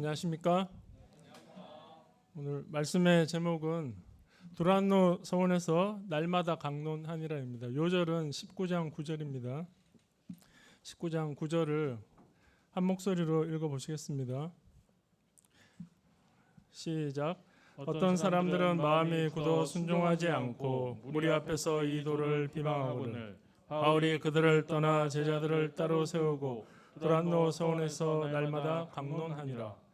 안녕하십니까? 오늘 말씀의 제목은 두란노 서원에서 날마다 강론하니라입니다. 요절은 19장 9절입니다. 19장 9절을 한 목소리로 읽어보시겠습니다. 시작. 어떤 사람들은 마음이 굳어 순종하지 않고 무리 앞에서 이 도를 비방하거늘 바울이 그들을 떠나 제자들을 따로 세우고 두란노 서원에서 날마다 강론하니라.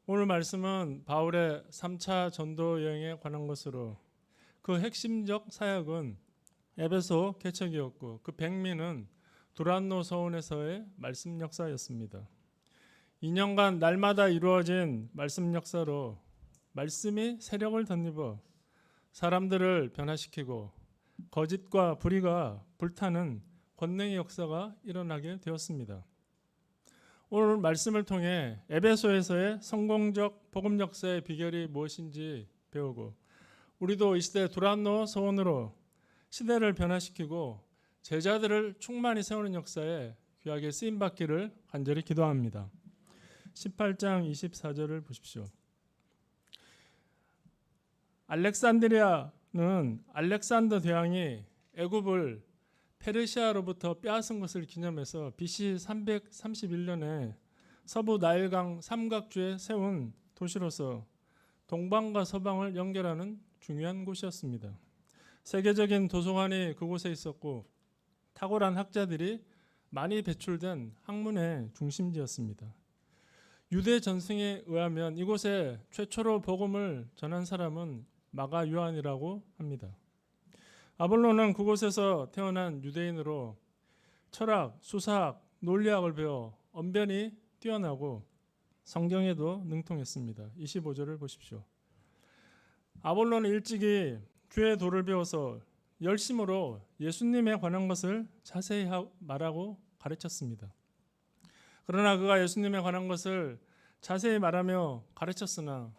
오늘 말씀은 바울의 3차 전도 여행에 관한 것으로 그 핵심적 사역은 에베소 개척이었고 그 백미는 두란노 서원에서의 말씀 역사였습니다. 2년간 날마다 이루어진 말씀 역사로 말씀이 세력을 덧입어 사람들을 변화시키고 거짓과 불의가 불타는 권능의 역사가 일어나게 되었습니다. 오늘 말씀을 통해 에베소에서의 성공적 복음 역사의 비결이 무엇인지 배우고 우리도 이 시대 두란노 서원으로 시대를 변화시키고 제자들을 충만히 세우는 역사에 귀하게 쓰임받기를 간절히 기도합니다. 18장 24절을 보십시오. 알렉산드리아는 알렉산더 대왕이 애굽을 페르시아로부터 빼앗은 것을 기념해서 BC 331년에 서부 나일강 삼각주에 세운 도시로서 동방과 서방을 연결하는 중요한 곳이었습니다. 세계적인 도서관이 그곳에 있었고 탁월한 학자들이 많이 배출된 학문의 중심지였습니다. 유대 전승에 의하면 이곳에 최초로 복음을 전한 사람은 마가 요한이라고 합니다. 아볼로는 그곳에서 태어난 유대인으로 철학, 수사학, 논리학을 배워 언변이 뛰어나고 성경에도 능통했습니다. 25절을 보십시오. 아볼로는 일찍이 주의 도를 배워서 열심으로 예수님에 관한 것을 자세히 말하고 가르쳤습니다. 그러나 그가 예수님에 관한 것을 자세히 말하며 가르쳤으나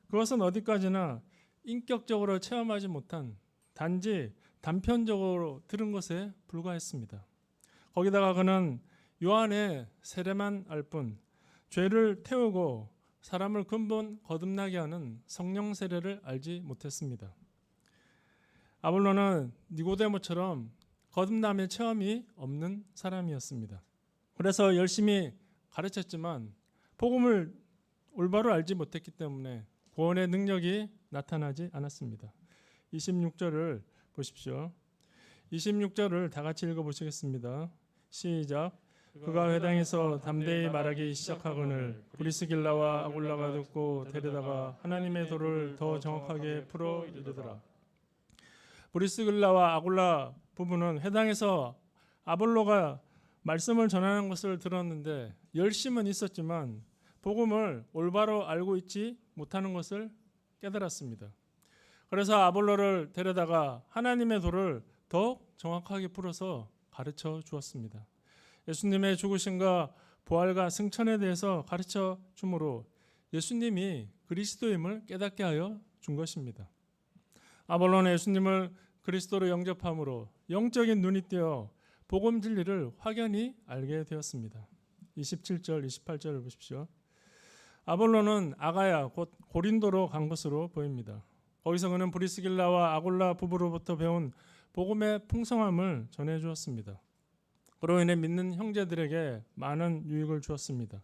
그것은 어디까지나 인격적으로 체험하지 못한 단지 단편적으로 들은 것에 불과했습니다. 거기다가 그는 요한의 세례만 알 뿐 죄를 태우고 사람을 근본 거듭나게 하는 성령 세례를 알지 못했습니다. 아볼로는 니고데모처럼 거듭남의 체험이 없는 사람이었습니다. 그래서 열심히 가르쳤지만 복음을 올바로 알지 못했기 때문에 구원의 능력이 나타나지 않았습니다. 26절을 보십시오. 26절을 다 같이 읽어보시겠습니다. 시작. 그가 회당에서 담대히 말하기 시작하거늘 브리스길라와 아굴라가 듣고 데려다가 하나님의 도를 더 정확하게 풀어 이르더라. 브리스길라와 아굴라 부부는 회당에서 아볼로가 말씀을 전하는 것을 들었는데 열심은 있었지만 복음을 올바로 알고 있지 못하는 것을 깨달았습니다. 그래서 아볼로를 데려다가 하나님의 도를 더욱 정확하게 풀어서 가르쳐 주었습니다. 예수님의 죽으심과 부활과 승천에 대해서 가르쳐 주므로 예수님이 그리스도임을 깨닫게 하여 준 것입니다. 아볼로는 예수님을 그리스도로 영접함으로 영적인 눈이 띄어 복음 진리를 확연히 알게 되었습니다. 27절, 28절을 보십시오. 아볼로는 아가야 곧 고린도로 간 것으로 보입니다. 거기서 그는 브리스길라와 아굴라 부부로부터 배운 복음의 풍성함을 전해 주었습니다. 그로 인해 믿는 형제들에게 많은 유익을 주었습니다.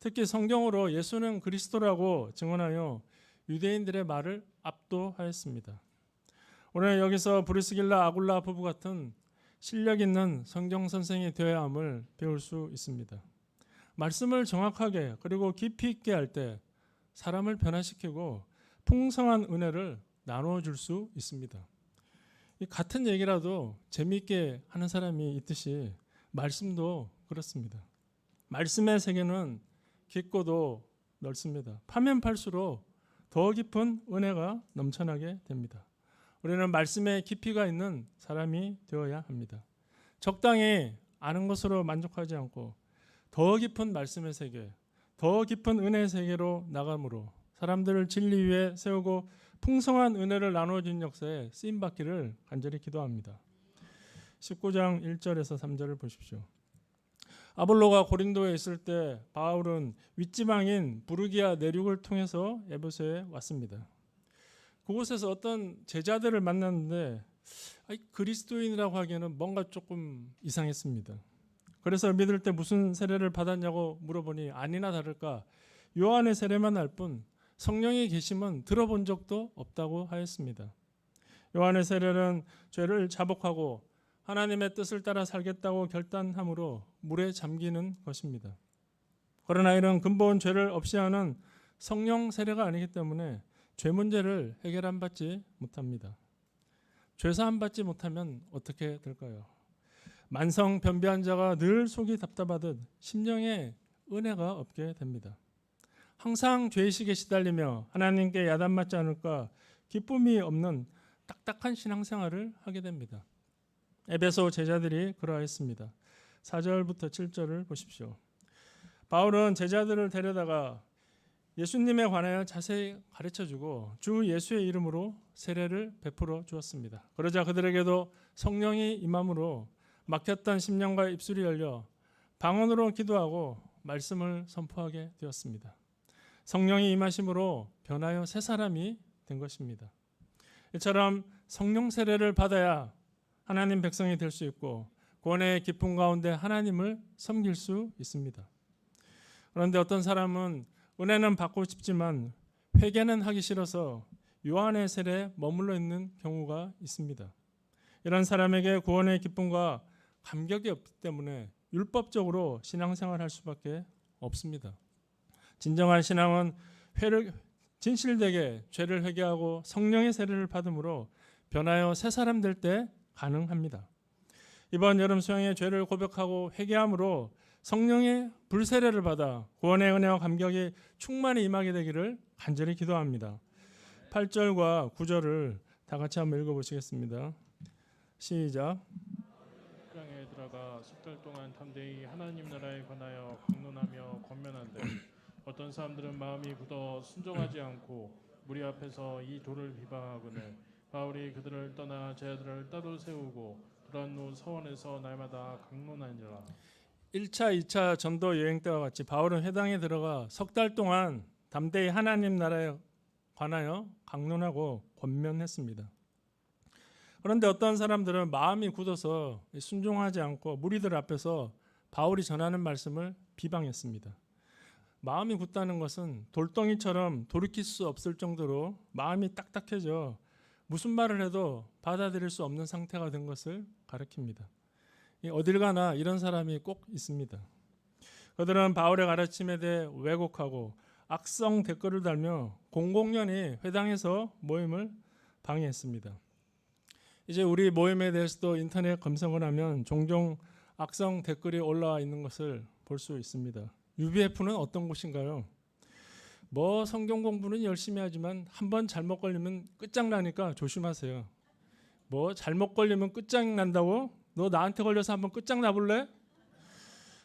특히 성경으로 예수는 그리스도라고 증언하여 유대인들의 말을 압도하였습니다. 오늘 여기서 브리스길라 아굴라 부부 같은 실력 있는 성경 선생이 되어야 함을 배울 수 있습니다. 말씀을 정확하게 그리고 깊이 있게 할 때 사람을 변화시키고 풍성한 은혜를 나누어 줄 수 있습니다. 같은 얘기라도 재미있게 하는 사람이 있듯이 말씀도 그렇습니다. 말씀의 세계는 깊고도 넓습니다. 파면 팔수록 더 깊은 은혜가 넘쳐나게 됩니다. 우리는 말씀의 깊이가 있는 사람이 되어야 합니다. 적당히 아는 것으로 만족하지 않고 더 깊은 말씀의 세계, 더 깊은 은혜의 세계로 나감으로 사람들을 진리 위에 세우고 풍성한 은혜를 나누어준 역사에 쓰임받기를 간절히 기도합니다. 19장 1절에서 3절을 보십시오. 아볼로가 고린도에 있을 때 바울은 윗지방인 부르기아 내륙을 통해서 에베소에 왔습니다. 그곳에서 어떤 제자들을 만났는데 그리스도인이라고 하기에는 뭔가 조금 이상했습니다. 그래서 믿을 때 무슨 세례를 받았냐고 물어보니 아니나 다를까 요한의 세례만 알 뿐 성령의 계심은 들어본 적도 없다고 하였습니다. 요한의 세례는 죄를 자복하고 하나님의 뜻을 따라 살겠다고 결단함으로 물에 잠기는 것입니다. 그러나 이런 근본 죄를 없이 하는 성령 세례가 아니기 때문에 죄 문제를 해결한 받지 못합니다. 죄사함 받지 못하면 어떻게 될까요? 만성 변비한 자가 늘 속이 답답하듯 심령에 은혜가 없게 됩니다. 항상 죄의식에 시달리며 하나님께 야단맞지 않을까 기쁨이 없는 딱딱한 신앙생활을 하게 됩니다. 에베소 제자들이 그러했습니다. 4절부터 7절을 보십시오. 바울은 제자들을 데려다가 예수님에 관하여 자세히 가르쳐주고 주 예수의 이름으로 세례를 베풀어 주었습니다. 그러자 그들에게도 성령이 임함으로 막혔던 심령과 입술이 열려 방언으로 기도하고 말씀을 선포하게 되었습니다. 성령이 임하심으로 변하여 새 사람이 된 것입니다. 이처럼 성령 세례를 받아야 하나님 백성이 될 수 있고 구원의 기쁨 가운데 하나님을 섬길 수 있습니다. 그런데 어떤 사람은 은혜는 받고 싶지만 회개는 하기 싫어서 요한의 세례에 머물러 있는 경우가 있습니다. 이런 사람에게 구원의 기쁨과 감격이 없기 때문에 율법적으로 신앙생활할 수밖에 없습니다. 진정한 신앙은 진실되게 죄를 회개하고 성령의 세례를 받음으로 변하여 새 사람 될 때 가능합니다. 이번 여름 수양의 죄를 고백하고 회개함으로 성령의 불세례를 받아 구원의 은혜와 감격이 충만히 임하게 되기를 간절히 기도합니다. 8절과 9절을 다 같이 한번 읽어보시겠습니다. 시작. 땅에 들어가 석 달 동안 담대히 하나님 나라에 관하여 강론하며 권면한데 어떤 사람들은 마음이 굳어 순종하지 않고 무리 앞에서 이 돌을 비방하거늘 바울이 그들을 떠나 제자들을 따로 세우고 돌아온 후 서원에서 날마다 강론하니라. 1차, 2차 전도 여행 때와 같이 바울은 회당에 들어가 석 달 동안 담대히 하나님 나라에 관하여 강론하고 권면했습니다. 그런데 어떤 사람들은 마음이 굳어서 순종하지 않고 무리들 앞에서 바울이 전하는 말씀을 비방했습니다. 마음이 굳다는 것은 돌덩이처럼 돌이킬 수 없을 정도로 마음이 딱딱해져 무슨 말을 해도 받아들일 수 없는 상태가 된 것을 가리킵니다. 어딜 가나 이런 사람이 꼭 있습니다. 그들은 바울의 가르침에 대해 왜곡하고 악성 댓글을 달며 공공연히 회당에서 모임을 방해했습니다. 이제 우리 모임에 대해서도 인터넷 검색을 하면 종종 악성 댓글이 올라와 있는 것을 볼 수 있습니다. UBF는 어떤 곳인가요? 성경 공부는 열심히 하지만 한번 잘못 걸리면 끝장나니까 조심하세요. 잘못 걸리면 끝장난다고? 너 나한테 걸려서 한번 끝장나볼래?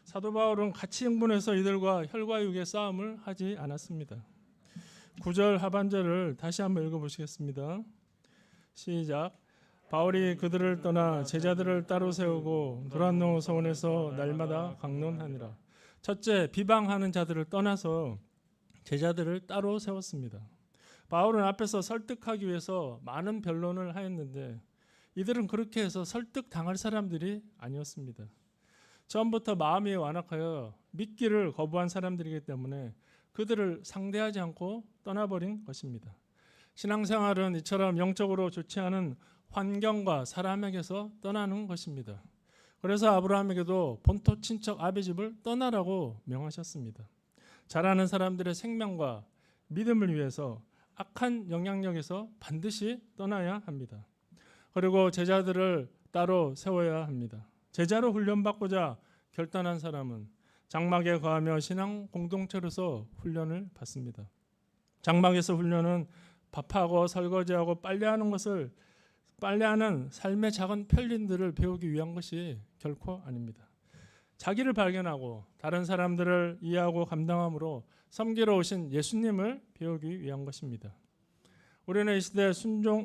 사도 바울은 같이 흥분해서 이들과 혈과 육의 싸움을 하지 않았습니다. 9절 하반절을 다시 한번 읽어보시겠습니다. 시작. 바울이 그들을 떠나 제자들을 따로 세우고 두란노 서원에서 날마다 강론하니라. 첫째, 비방하는 자들을 떠나서 제자들을 따로 세웠습니다. 바울은 앞에서 설득하기 위해서 많은 변론을 하였는데 이들은 그렇게 해서 설득당할 사람들이 아니었습니다. 처음부터 마음이 완악하여 믿기를 거부한 사람들이기 때문에 그들을 상대하지 않고 떠나버린 것입니다. 신앙생활은 이처럼 영적으로 좋지 않은 환경과 사람에게서 떠나는 것입니다. 그래서 아브라함에게도 본토 친척 아비집을 떠나라고 명하셨습니다. 잘하는 사람들의 생명과 믿음을 위해서 악한 영향력에서 반드시 떠나야 합니다. 그리고 제자들을 따로 세워야 합니다. 제자로 훈련받고자 결단한 사람은 장막에 거하며 신앙 공동체로서 훈련을 받습니다. 장막에서 훈련은 밥하고 설거지하고 빨래하는 삶의 작은 편린들을 배우기 위한 것이 결코 아닙니다. 자기를 발견하고 다른 사람들을 이해하고 감당함으로 섬기러 오신 예수님을 배우기 위한 것입니다. 우리는 이 시대에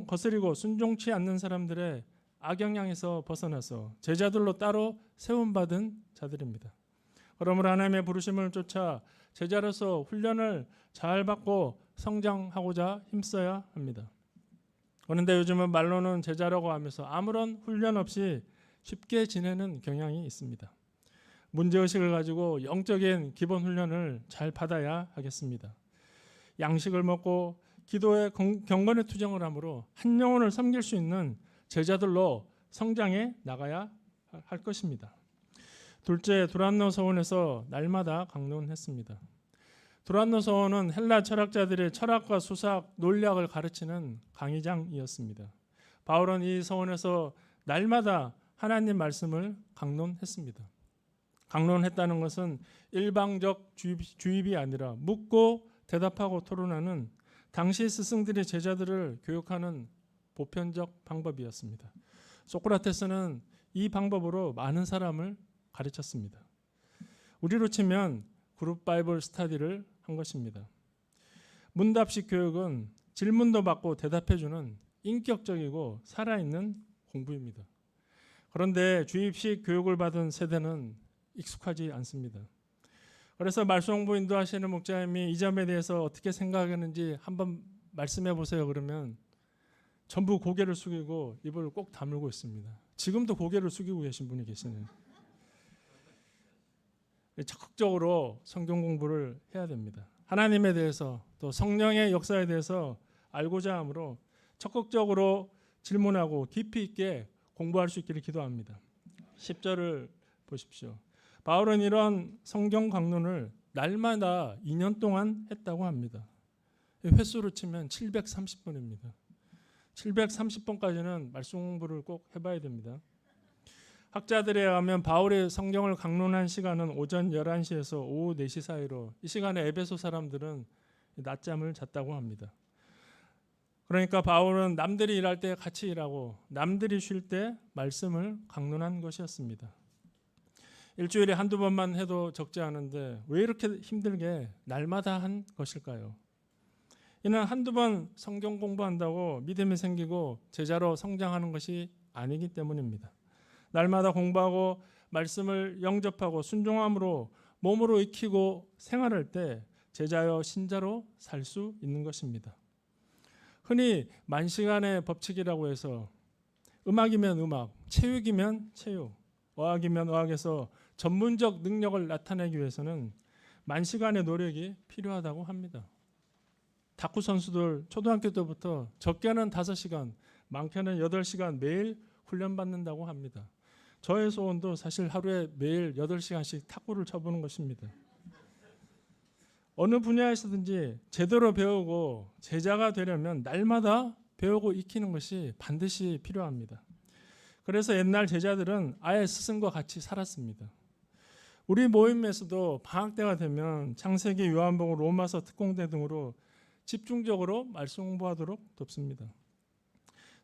거스리고 순종치 않는 사람들의 악영향에서 벗어나서 제자들로 따로 세움받은 자들입니다. 그러므로 하나님의 부르심을 쫓아 제자로서 훈련을 잘 받고 성장하고자 힘써야 합니다. 그런데 요즘은 말로는 제자라고 하면서 아무런 훈련 없이 쉽게 지내는 경향이 있습니다. 문제의식을 가지고 영적인 기본 훈련을 잘 받아야 하겠습니다. 양식을 먹고 기도에 경건의 투정을 함으로 한 영혼을 섬길 수 있는 제자들로 성장해 나가야 할 것입니다. 둘째, 두란노 서원에서 날마다 강론했습니다. 두란노 서원은 헬라 철학자들의 철학과 수사학, 논리학을 가르치는 강의장이었습니다. 바울은 이 서원에서 날마다 하나님 말씀을 강론했습니다. 강론했다는 것은 일방적 주입이 아니라 묻고 대답하고 토론하는 당시 스승들의 제자들을 교육하는 보편적 방법이었습니다. 소크라테스는 이 방법으로 많은 사람을 가르쳤습니다. 우리로 치면 그룹 바이블 스터디를 한 것입니다. 문답식 교육은 질문도 받고 대답해주는 인격적이고 살아있는 공부입니다. 그런데 주입식 교육을 받은 세대는 익숙하지 않습니다. 그래서 말씀 공부 인도하시는 목자님이 이 점에 대해서 어떻게 생각하는지 한번 말씀해 보세요. 그러면 전부 고개를 숙이고 입을 꼭 다물고 있습니다. 지금도 고개를 숙이고 계신 분이 계시네요. 적극적으로 성경 공부를 해야 됩니다. 하나님에 대해서 또 성령의 역사에 대해서 알고자 하므로 적극적으로 질문하고 깊이 있게 공부할 수 있기를 기도합니다. 10절을 보십시오. 바울은 이런 성경 강론을 날마다 2년 동안 했다고 합니다. 횟수로 치면 730번입니다. 730번까지는 말씀 공부를 꼭 해봐야 됩니다. 학자들에 의하면 바울의 성경을 강론한 시간은 오전 11시에서 오후 4시 사이로 이 시간에 에베소 사람들은 낮잠을 잤다고 합니다. 그러니까 바울은 남들이 일할 때 같이 일하고 남들이 쉴 때 말씀을 강론한 것이었습니다. 일주일에 한두 번만 해도 적지 않은데 왜 이렇게 힘들게 날마다 한 것일까요? 이는 한두 번 성경 공부한다고 믿음이 생기고 제자로 성장하는 것이 아니기 때문입니다. 날마다 공부하고 말씀을 영접하고 순종함으로 몸으로 익히고 생활할 때 제자여 신자로 살 수 있는 것입니다. 흔히 만시간의 법칙이라고 해서 음악이면 음악, 체육이면 체육, 어학이면 어학에서 전문적 능력을 나타내기 위해서는 만시간의 노력이 필요하다고 합니다. 탁구 선수들 초등학교 때부터 적게는 5시간, 많게는 8시간 매일 훈련받는다고 합니다. 저의 소원도 사실 하루에 매일 8시간씩 탁구를 쳐보는 것입니다. 어느 분야에서든지 제대로 배우고 제자가 되려면 날마다 배우고 익히는 것이 반드시 필요합니다. 그래서 옛날 제자들은 아예 스승과 같이 살았습니다. 우리 모임에서도 방학 때가 되면 창세기, 요한복음, 로마서, 특공대 등으로 집중적으로 말씀 공부하도록 돕습니다.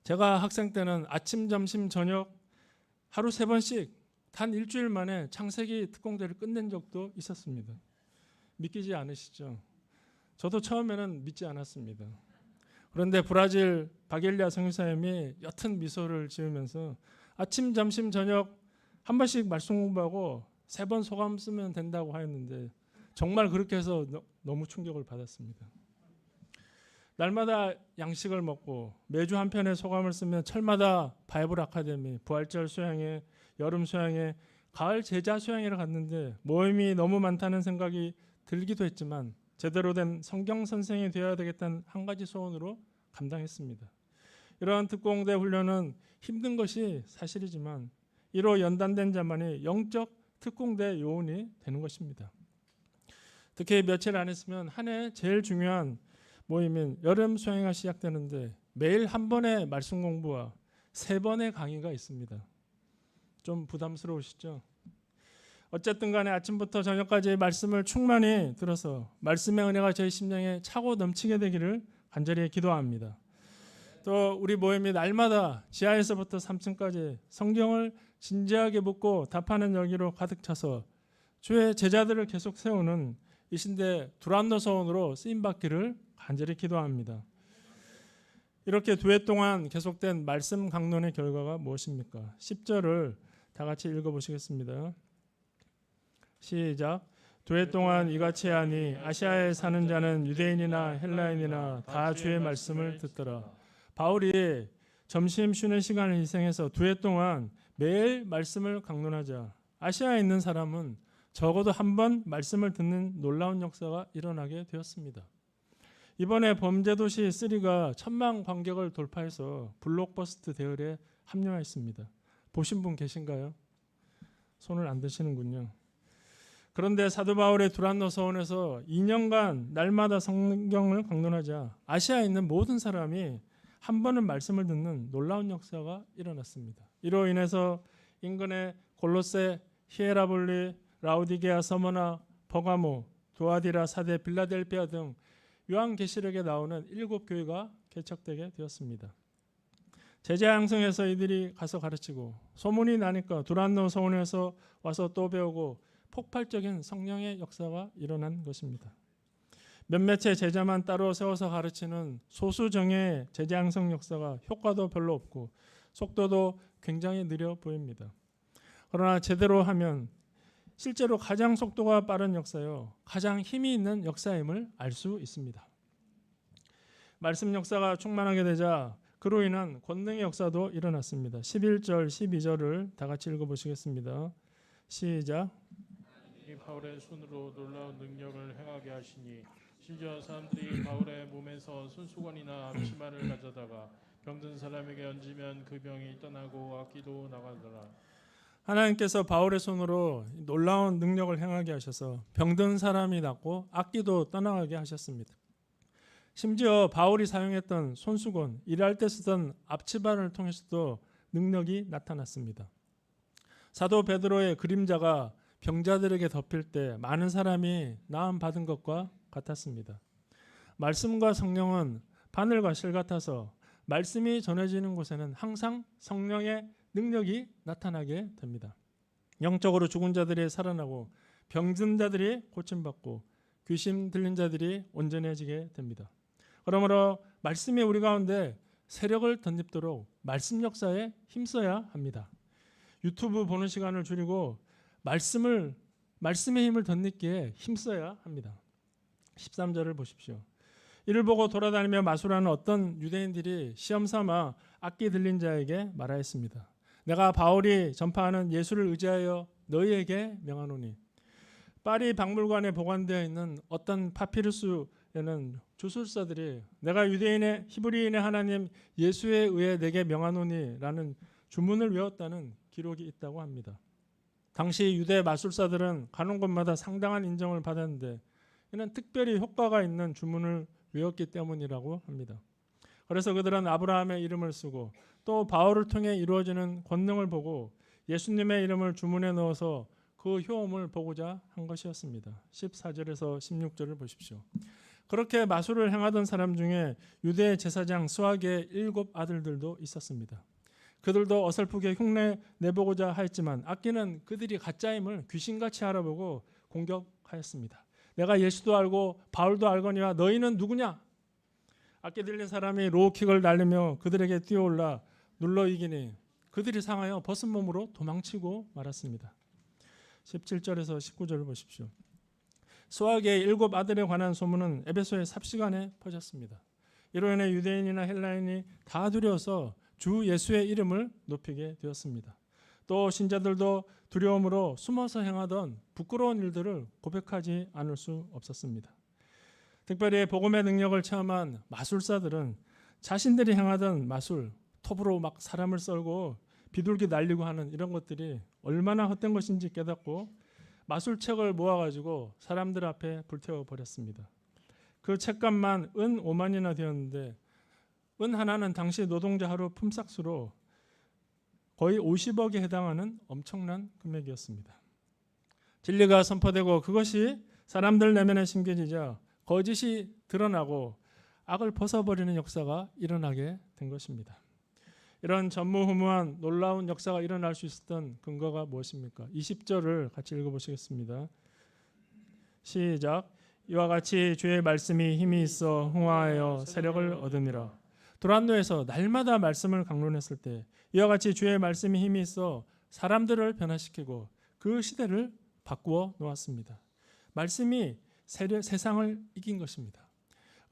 제가 학생 때는 아침, 점심, 저녁 하루 3번씩 단 일주일 만에 창세기 특공대를 끝낸 적도 있었습니다. 믿기지 않으시죠? 저도 처음에는 믿지 않았습니다. 그런데 브라질 바겔리아 선교사님이 옅은 미소를 지으면서 아침, 점심, 저녁 한 번씩 말씀 공부하고 3번 소감 쓰면 된다고 하였는데 정말 그렇게 해서 너무 충격을 받았습니다. 날마다 양식을 먹고 매주 한 편의 소감을 쓰면 철마다 바이블 아카데미, 부활절 수양회, 여름 수양회, 가을 제자 수양회를 갔는데 모임이 너무 많다는 생각이 들기도 했지만 제대로 된 성경 선생이 되어야 되겠다는 한 가지 소원으로 감당했습니다. 이러한 특공대 훈련은 힘든 것이 사실이지만 이로 연단된 자만이 영적 특공대 요원이 되는 것입니다. 특히 며칠 안 했으면 한 해 제일 중요한 모임인 여름 수양회가 시작되는데 매일 한 번의 말씀 공부와 3번의 강의가 있습니다. 좀 부담스러우시죠? 어쨌든 간에 아침부터 저녁까지 말씀을 충만히 들어서 말씀의 은혜가 저희 심령에 차고 넘치게 되기를 간절히 기도합니다. 또 우리 모임이 날마다 지하에서부터 3층까지 성경을 진지하게 묻고 답하는 열기로 가득 차서 주의 제자들을 계속 세우는 이 신대 두란노 서원으로 쓰임받기를 간절히 기도합니다. 이렇게 두 해 동안 계속된 말씀 강론의 결과가 무엇입니까? 10절을 다 같이 읽어보시겠습니다. 시작. 두 해 동안 이같이 하니 아시아에 사는 자는 유대인이나 헬라인이나 다 주의 말씀을 듣더라. 바울이 점심 쉬는 시간을 희생해서 두 해 동안 매일 말씀을 강론하자 아시아에 있는 사람은 적어도 한 번 말씀을 듣는 놀라운 역사가 일어나게 되었습니다. 이번에 범죄도시 3가 1000만 관객을 돌파해서 블록버스터 대열에 합류했습니다. 보신 분 계신가요? 손을 안 드시는군요. 그런데 사도 바울의 두란노 서원에서 2년간 날마다 성경을 강론하자 아시아에 있는 모든 사람이 한 번은 말씀을 듣는 놀라운 역사가 일어났습니다. 이로 인해서 인근의 골로새, 히에라볼리, 라우디게아, 서머나, 버가모, 두아디라, 사데, 빌라델피아 등 요한계시록에 나오는 7교회가 개척되게 되었습니다. 제자 양성해서 이들이 가서 가르치고 소문이 나니까 두란노 서원에서 와서 또 배우고 폭발적인 성령의 역사가 일어난 것입니다. 몇몇의 제자만 따로 세워서 가르치는 소수정예의 제자 양성 역사가 효과도 별로 없고 속도도 굉장히 느려 보입니다. 그러나 제대로 하면 실제로 가장 속도가 빠른 역사요, 가장 힘이 있는 역사임을 알 수 있습니다. 말씀 역사가 충만하게 되자 그로 인한 권능의 역사도 일어났습니다. 11절, 12절을 다 같이 읽어보시겠습니다. 시작. 이 바울의 손으로 놀라운 능력을 행하게 하시니 심지어 사람들이 바울의 몸에서 손수건이나 앞치마를 가져다가 병든 사람에게 얹으면 그 병이 떠나고 악기도 나가더라. 하나님께서 바울의 손으로 놀라운 능력을 행하게 하셔서 병든 사람이 낫고 악기도 떠나가게 하셨습니다. 심지어 바울이 사용했던 손수건, 일할 때 쓰던 앞치마를 통해서도 능력이 나타났습니다. 사도 베드로의 그림자가 병자들에게 덮일 때 많은 사람이 나음 받은 것과 같았습니다. 말씀과 성령은 바늘과 실 같아서 말씀이 전해지는 곳에는 항상 성령의 능력이 나타나게 됩니다. 영적으로 죽은 자들이 살아나고 병든 자들이 고침받고 귀신 들린 자들이 온전해지게 됩니다. 그러므로 말씀이 우리 가운데 세력을 덧입도록 말씀 역사에 힘써야 합니다. 유튜브 보는 시간을 줄이고 말씀의 힘을 덧입기에 힘써야 합니다. 13절을 보십시오. 이를 보고 돌아다니며 마술하는 어떤 유대인들이 시험 삼아 악기 들린 자에게 말하였습니다. 내가 바울이 전파하는 예수를 의지하여 너희에게 명하노니. 파리 박물관에 보관되어 있는 어떤 파피루스에는 주술사들이 내가 유대인의 히브리인의 하나님 예수에 의해 내게 명하노니 라는 주문을 외웠다는 기록이 있다고 합니다. 당시 유대 마술사들은 가는 곳마다 상당한 인정을 받았는데 이는 특별히 효과가 있는 주문을 외웠기 때문이라고 합니다. 그래서 그들은 아브라함의 이름을 쓰고 또 바울을 통해 이루어지는 권능을 보고 예수님의 이름을 주문에 넣어서 그 효험을 보고자 한 것이었습니다. 14절에서 16절을 보십시오. 그렇게 마술을 행하던 사람 중에 유대 제사장 스와기의 7 아들들도 있었습니다. 그들도 어설프게 흉내 내보고자 하였지만 악기는 그들이 가짜임을 귀신같이 알아보고 공격하였습니다. 내가 예수도 알고 바울도 알거니와 너희는 누구냐? 악기 들린 사람이 로우킥을 날리며 그들에게 뛰어올라 눌러 이기니 그들이 상하여 벗은 몸으로 도망치고 말았습니다. 17절에서 19절을 보십시오. 스와기의 7 아들에 관한 소문은 에베소의 삽시간에 퍼졌습니다. 이로 인해 유대인이나 헬라인이 다 두려워서 주 예수의 이름을 높이게 되었습니다. 또 신자들도 두려움으로 숨어서 행하던 부끄러운 일들을 고백하지 않을 수 없었습니다. 특별히 복음의 능력을 체험한 마술사들은 자신들이 행하던 마술, 톱으로 막 사람을 썰고 비둘기 날리고 하는 이런 것들이 얼마나 헛된 것인지 깨닫고 마술책을 모아가지고 사람들 앞에 불태워 버렸습니다. 그 책값만 은 5만이나 되었는데 은 하나는 당시 노동자 하루 품삯수로 거의 50억에 해당하는 엄청난 금액이었습니다. 진리가 선포되고 그것이 사람들 내면에 심겨지자 거짓이 드러나고 악을 벗어버리는 역사가 일어나게 된 것입니다. 이런 전무후무한 놀라운 역사가 일어날 수 있었던 근거가 무엇입니까? 20절을 같이 읽어보시겠습니다. 시작. 이와 같이 주의 말씀이 힘이 있어 흥화하여 세력을 얻으니라. 두란노에서 날마다 말씀을 강론했을 때 이와 같이 주의 말씀이 힘이 있어 사람들을 변화시키고 그 시대를 바꾸어 놓았습니다. 말씀이 세상을 이긴 것입니다.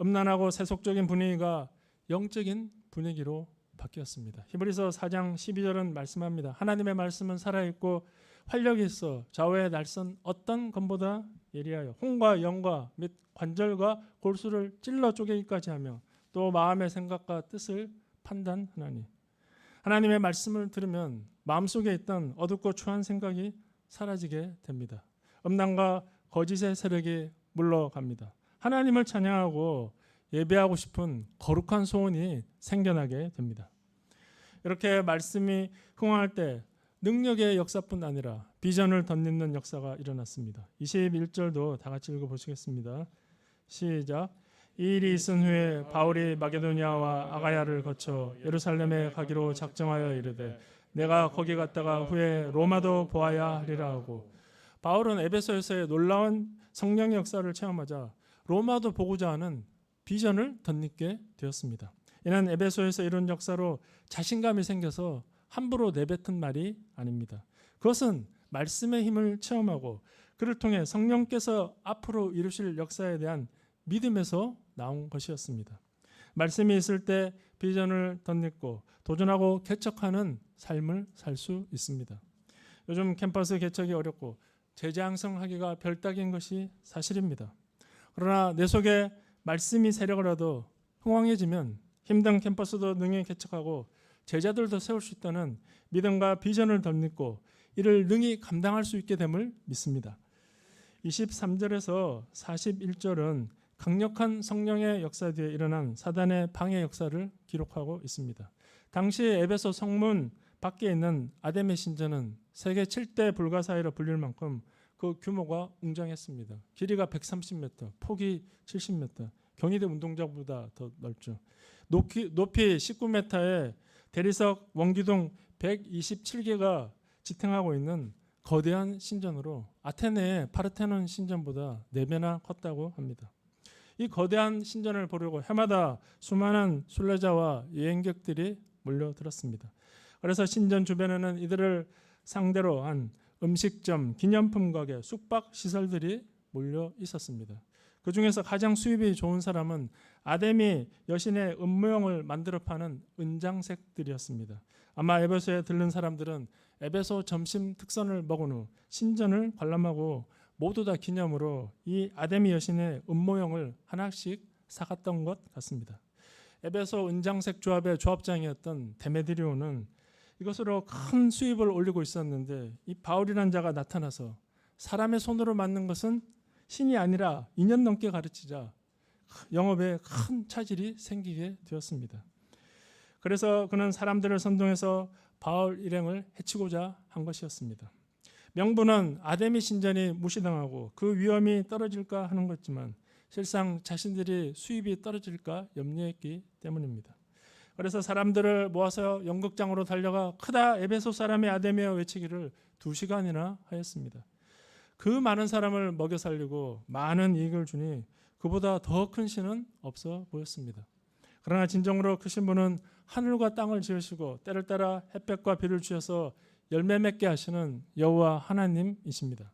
음란하고 세속적인 분위기가 영적인 분위기로 바뀌었습니다. 히브리서 4장 12절은 말씀합니다. 하나님의 말씀은 살아있고 활력이 있어 좌우의 날선 어떤 검보다 예리하여 혼과 영과 및 관절과 골수를 찔러 쪼개기까지 하며 또 마음의 생각과 뜻을 판단하나니. 하나님의 말씀을 들으면 마음속에 있던 어둡고 추한 생각이 사라지게 됩니다. 음란과 거짓의 세력이 물러갑니다. 하나님을 찬양하고 예배하고 싶은 거룩한 소원이 생겨나게 됩니다. 이렇게 말씀이 흥황할 때 능력의 역사뿐 아니라 비전을 덧입는 역사가 일어났습니다. 21절도 다 같이 읽어보시겠습니다. 시작. 이 일이 있은 후에 바울이 마게도니아와 아가야를 거쳐 예루살렘에 가기로 작정하여 이르되 내가 거기 갔다가 후에 로마도 보아야 하리라 하고, 바울은 에베소에서의 놀라운 성령의 역사를 체험하자 로마도 보고자 하는 비전을 덧입게 되었습니다. 이는 에베소에서 이룬 역사로 자신감이 생겨서 함부로 내뱉은 말이 아닙니다. 그것은 말씀의 힘을 체험하고 그를 통해 성령께서 앞으로 이루실 역사에 대한 믿음에서 나온 것이었습니다. 말씀이 있을 때 비전을 덧입고 도전하고 개척하는 삶을 살 수 있습니다. 요즘 캠퍼스 개척이 어렵고 재장성하기가 별따기인 것이 사실입니다. 그러나 내 속에 말씀이 세력을 얻어 흥왕해지면 힘든 캠퍼스도 능히 개척하고 제자들도 세울 수 있다는 믿음과 비전을 덧입고 이를 능히 감당할 수 있게 됨을 믿습니다. 23절에서 41절은 강력한 성령의 역사 뒤에 일어난 사단의 방해 역사를 기록하고 있습니다. 당시 에베소 성문 밖에 있는 아데미 신전은 세계 7대 불가사의로 불릴 만큼 그 규모가 웅장했습니다. 길이가 130m, 폭이 70m, 경희대 운동장보다 더 넓죠. 높이 19m의 대리석 원기둥 127개가 지탱하고 있는 거대한 신전으로 아테네의 파르테논 신전보다 4배나 컸다고 합니다. 이 거대한 신전을 보려고 해마다 수많은 순례자와 여행객들이 몰려들었습니다. 그래서 신전 주변에는 이들을 상대로 한 음식점, 기념품 가게, 숙박 시설들이 몰려 있었습니다. 그 중에서 가장 수입이 좋은 사람은 아데미 여신의 은모형을 만들어 파는 은장색들이었습니다. 아마 에베소에 들른 사람들은 에베소 점심 특선을 먹은 후 신전을 관람하고 모두 다 기념으로 이 아데미 여신의 은모형을 하나씩 사갔던 것 같습니다. 에베소 은장색 조합의 조합장이었던 데메드리오는 이것으로 큰 수입을 올리고 있었는데 이 바울이라는 자가 나타나서 사람의 손으로 만든 것은 신이 아니라 2년 넘게 가르치자 영업에 큰 차질이 생기게 되었습니다. 그래서 그는 사람들을 선동해서 바울 일행을 해치고자 한 것이었습니다. 명분은 아데미 신전이 무시당하고 그 위험이 떨어질까 하는 것이지만 실상 자신들이 수입이 떨어질까 염려했기 때문입니다. 그래서 사람들을 모아서 연극장으로 달려가 크다 에베소 사람의 아데미여 외치기를 2시간이나 하였습니다. 그 많은 사람을 먹여 살리고 많은 이익을 주니 그보다 더 큰 신은 없어 보였습니다. 그러나 진정으로 크신 분은 하늘과 땅을 지으시고 때를 따라 햇볕과 비를 주셔서 열매 맺게 하시는 여호와 하나님이십니다.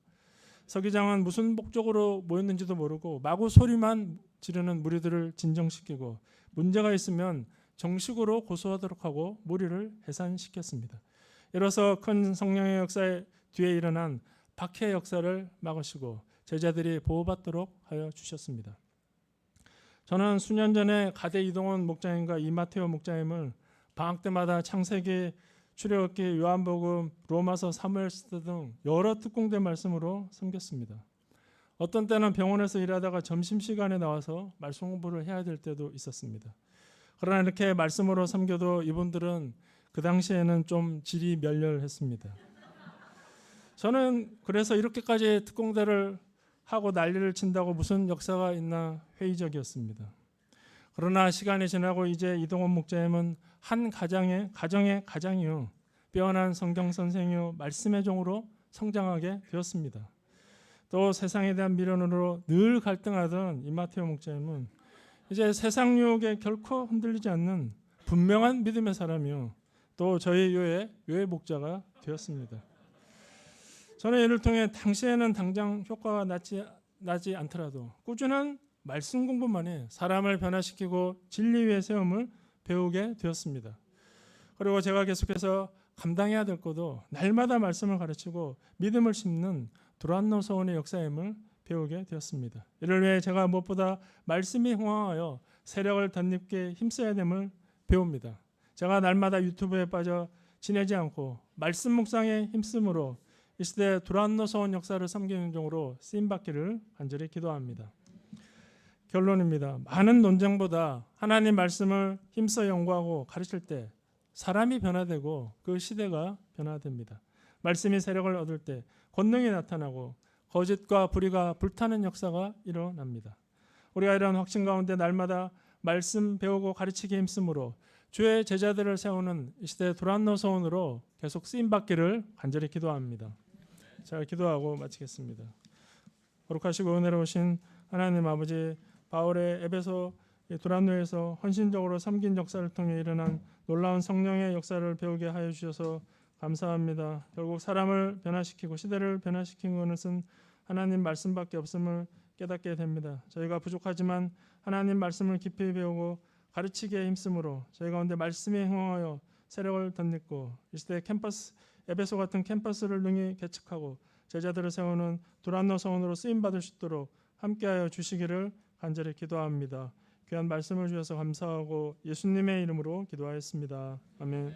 서기장은 무슨 목적으로 모였는지도 모르고 마구 소리만 지르는 무리들을 진정시키고 문제가 있으면 정식으로 고소하도록 하고 무리를 해산시켰습니다. 이로써 큰 성령의 역사에 뒤에 일어난 박해 역사를 막으시고 제자들이 보호받도록 하여 주셨습니다. 저는 수년 전에 가대 이동원 목장님과 이마테오 목장님을 방학 때마다 창세기, 출애굽기, 요한복음, 로마서, 사무엘서 등 여러 특공대 말씀으로 섬겼습니다. 어떤 때는 병원에서 일하다가 점심시간에 나와서 말씀 공부를 해야 될 때도 있었습니다. 그러나 이렇게 말씀으로 섬겨도 이분들은 그 당시에는 좀 질이 멸렬했습니다. 저는 그래서 이렇게까지 특공대를 하고 난리를 친다고 무슨 역사가 있나 회의적이었습니다. 그러나 시간이 지나고 이제 이동원 목자님은 한 가정의 가장이요 빼어난 성경 선생이요 말씀의 종으로 성장하게 되었습니다. 또 세상에 대한 미련으로 늘 갈등하던 이마테오 목자님은 이제 세상 유혹에 결코 흔들리지 않는 분명한 믿음의 사람이요 또 저희 교회 목자가 되었습니다. 저는 이를 통해 당시에는 당장 효과가 나지 않더라도 꾸준한 말씀 공부만이 사람을 변화시키고 진리 위에 세움을 배우게 되었습니다. 그리고 제가 계속해서 감당해야 될 것도 날마다 말씀을 가르치고 믿음을 심는 두란노 서원의 역사임을 배우게 되었습니다. 이를 위해 제가 무엇보다 말씀이 흥황하여 세력을 덧입게 힘써야 됨을 배웁니다. 제가 날마다 유튜브에 빠져 지내지 않고 말씀 묵상에 힘쓰므로 이 시대 두란노 서원 역사를 섬기는 종으로 쓰임받기를 간절히 기도합니다. 결론입니다. 많은 논쟁보다 하나님 말씀을 힘써 연구하고 가르칠 때 사람이 변화되고 그 시대가 변화됩니다. 말씀이 세력을 얻을 때 권능이 나타나고 거짓과 불의가 불타는 역사가 일어납니다. 우리가 이런 확신 가운데 날마다 말씀 배우고 가르치기 힘쓰므로 주의 제자들을 세우는 이 시대 두란노 서원으로 계속 쓰임받기를 간절히 기도합니다. 제가 기도하고 마치겠습니다. 거룩하시고 은혜로우신 하나님 아버지, 바울의 에베소 두란노에서 헌신적으로 섬긴 역사를 통해 일어난 놀라운 성령의 역사를 배우게 하여 주셔서 감사합니다. 결국 사람을 변화시키고 시대를 변화시킨 것은 하나님 말씀밖에 없음을 깨닫게 됩니다. 저희가 부족하지만 하나님 말씀을 깊이 배우고 가르치기에 힘쓰므로 저희 가운데 말씀이 흥황하여 세력을 덧입고 이 시대 캠퍼스, 에베소 같은 캠퍼스를 능히 개척하고 제자들을 세우는 두란노 서원으로 쓰임받을 수 있도록 함께하여 주시기를 간절히 기도합니다. 귀한 말씀을 주셔서 감사하고 예수님의 이름으로 기도하였습니다. 아멘.